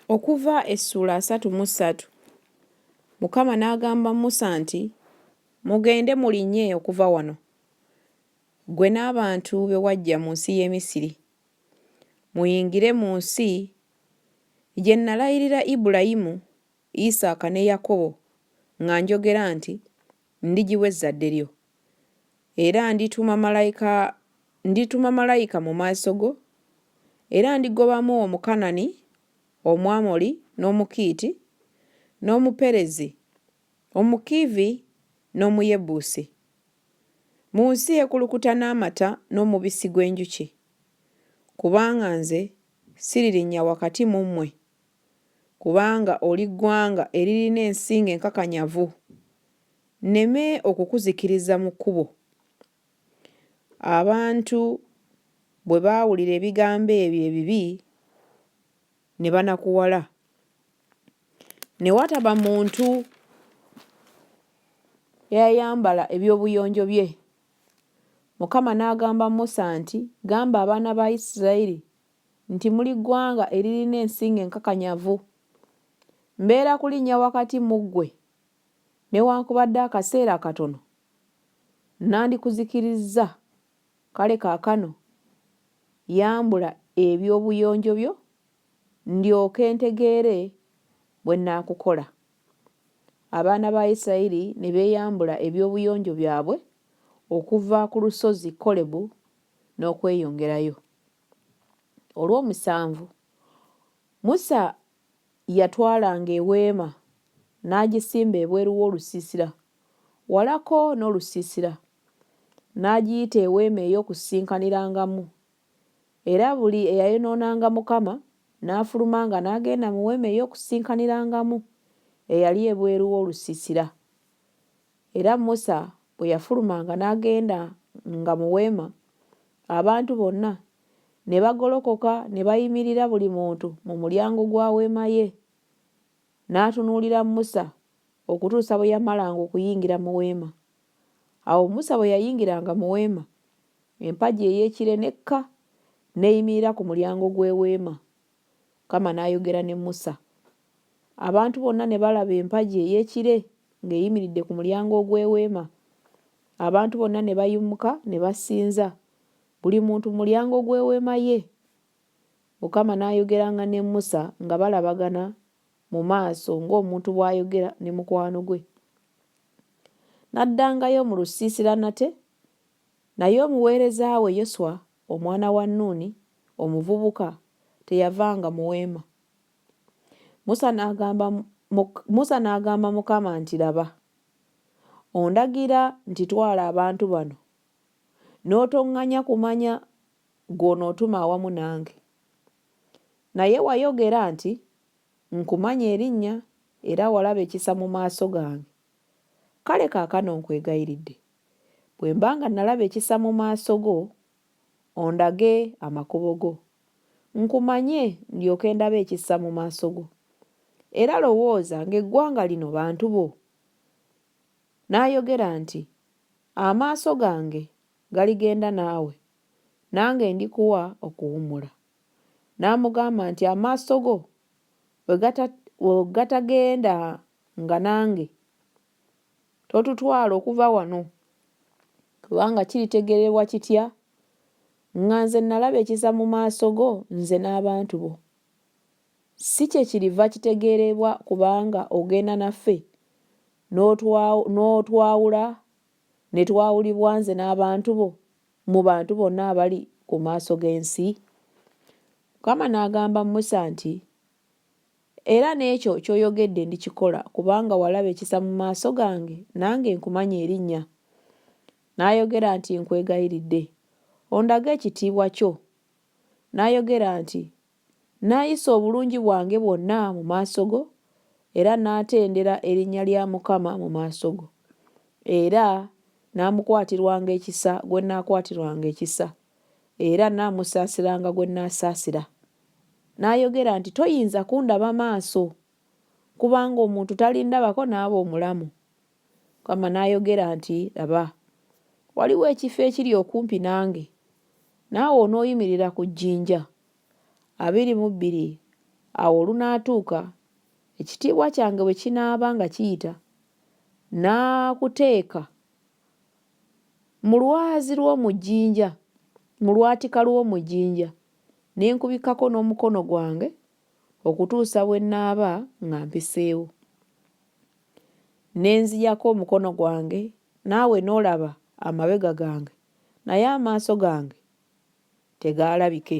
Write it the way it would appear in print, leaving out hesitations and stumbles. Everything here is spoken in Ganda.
Okuva essula 33 Mukama n'agamba Musa nti, mugende mulinnye okuva wano, ggwe n'abantu be waggya mu nsi y'e Misiri. Muyingire mu nsi gye nalayirira Ibulayimu, Isaaka ne Yakobo nga njogera nti, ndigiwa ezzadde lyo. Era ndituma malayika mu maaso go, era ndigobamu Omukanani, Omwamoli, n'Omukiiti, n'Omuperezi, Omukiivi, n'Omuyebuusi, mu nsi ekulukuta n'amata n'omubisi gw'enjuki. Kubanga nze siririnnya wakati mu mmwe, kubanga oli ggwanga eririna ensingo enkakanyavu, nneme okukuzikiriza mu kkubo. Abantu bwe baawulira ebigambo ebyo ebibi ne banakuwala. Ne wataba muntu eyayambala ebyobuyonjo bye. Mukama n'agamba Musa nti, gamba abaana ba Isirayiri nti muli ggwanga eririna ensingo enkakanyavu. Mbeera kulinnya wakati mu ggwe, newankubadde akaseera katono, nandikuzikirizza. Kale kaakano yambula ebyobuyonjo byo, ndyoke ntegeere bwe nnaakukola. Abaana ba Isirayiri ne beeyambula ebyobuyonjo byabwe okuva ku lusozi Kolebu n'okweyongerayo. Olw'omusanvu, Musa yatwalanga eweema n'agisimba ebweru w'olusiisira, walako n'olusiisira, n'agiyita eweema ey'okusinkanirangamu. Era buli eyayonoonanga Mukama n'afulumanga n'agenda mu weema ey'okusinkanirangamu eyali ebweru w'olusiisira. Era Musa bwe yafulumanga n'agenda nga mu weema, abantu bonna ne bagolokoka ne bayimirira buli muntu mu mulyango gwa weema ye, n'atunuulira Musa okutuusa bwe yamalanga okuyingira mu weema. Awo Musa bwe yayingiranga mu weema, empagi ey'ekire n'ekka n'eyimirira ku mulyango gw'eweema. Mukama n'ayogera ne Musa. Abantu bonna ne balaba empagi ey'ekire ng'eyimiridde ku mulyango gw'eweema. Abantu bonna ne bayimuka ne basinza, buli muntu mu mulyango gw'eweema ye. Mukama n'ayogeranga ne Musa nga balabagana mu maaso ng'omuntu bw'ayogera ne mukwano gwe. N'addangayo mu lusiisira nate, naye omuweereza we Yoswa omwana wa Nuuni, omuvubuka, teyavanga mu weema. Musa n'agamba Mukama nti, laba, ondagira nti twala abantu bano, n'otoŋŋanya kumanya gw'onootuma awamu nange. Naye wayogera nti, nkumanya erinnya era walaba ekisa mu maaso gange. Kale kaakano nkwegayiridde, bwe mba nga nalaba ekisa mu maaso go, ondage amakubo go, nkumanye ndyoke ndabe ekisa mu maaso go. Era lowooza ng'eggwanga lino bantu bo. N'ayogera nti, amaaso gange galigenda naawe, nange ndikuwa okuwummula. N'amugamba nti, amaaso go bwe gatagenda nga nange, totutwala okuva wano, kubanga kiritegeererwa kitya nga nze nalaba ekisa mu maaso go, nze n'abantu bo. Si kye kiriva kitegeerebwa kubanga ogenda naffe n'otwawula ne twawulibwa nze n'abantu bo mu bantu bonna abali ku maaso g'ensi. Mukama n'agamba Musa nti, era n'ekyo ky'oyogedde ndikikola, kubanga walaba ekisa mu maaso gange, nange nkumanya erinnya. N'ayogera nti, nkwegayiridde, ondage ekitiibwa kyo. N'ayogera nti, naayisa obulungi bwange bwonna mu maaso go, era n'atendera erinnya lya Mukama mu maaso go. Era n'amukwatirwanga ekisa gwe nnaakwatirwanga ekisa, era n'amusaasiranga gwe nnaasaasira. N'ayogera nti, toyinza kundaba maaso, kubanga omuntu talindabako n'aba omulamu. Mukama n'ayogera nti, laba, waliwo ekifo ekiri okumpi nange, naawe onooyimirira ku jjinja 22 Awo olunaatuuka ekitiibwa kyange bwe kinaaba nga kiyita, naakuteeka mu lwazi lw'omujjinja, mu lwatika lw'omujjinja, ne nkubikako n'omukono gwange okutuusa bwe nnaaba nga mpiseewo. Ne nziyako omukono gwange, naawe n'olaba amabega gange, naye amaaso gange tegaalabike.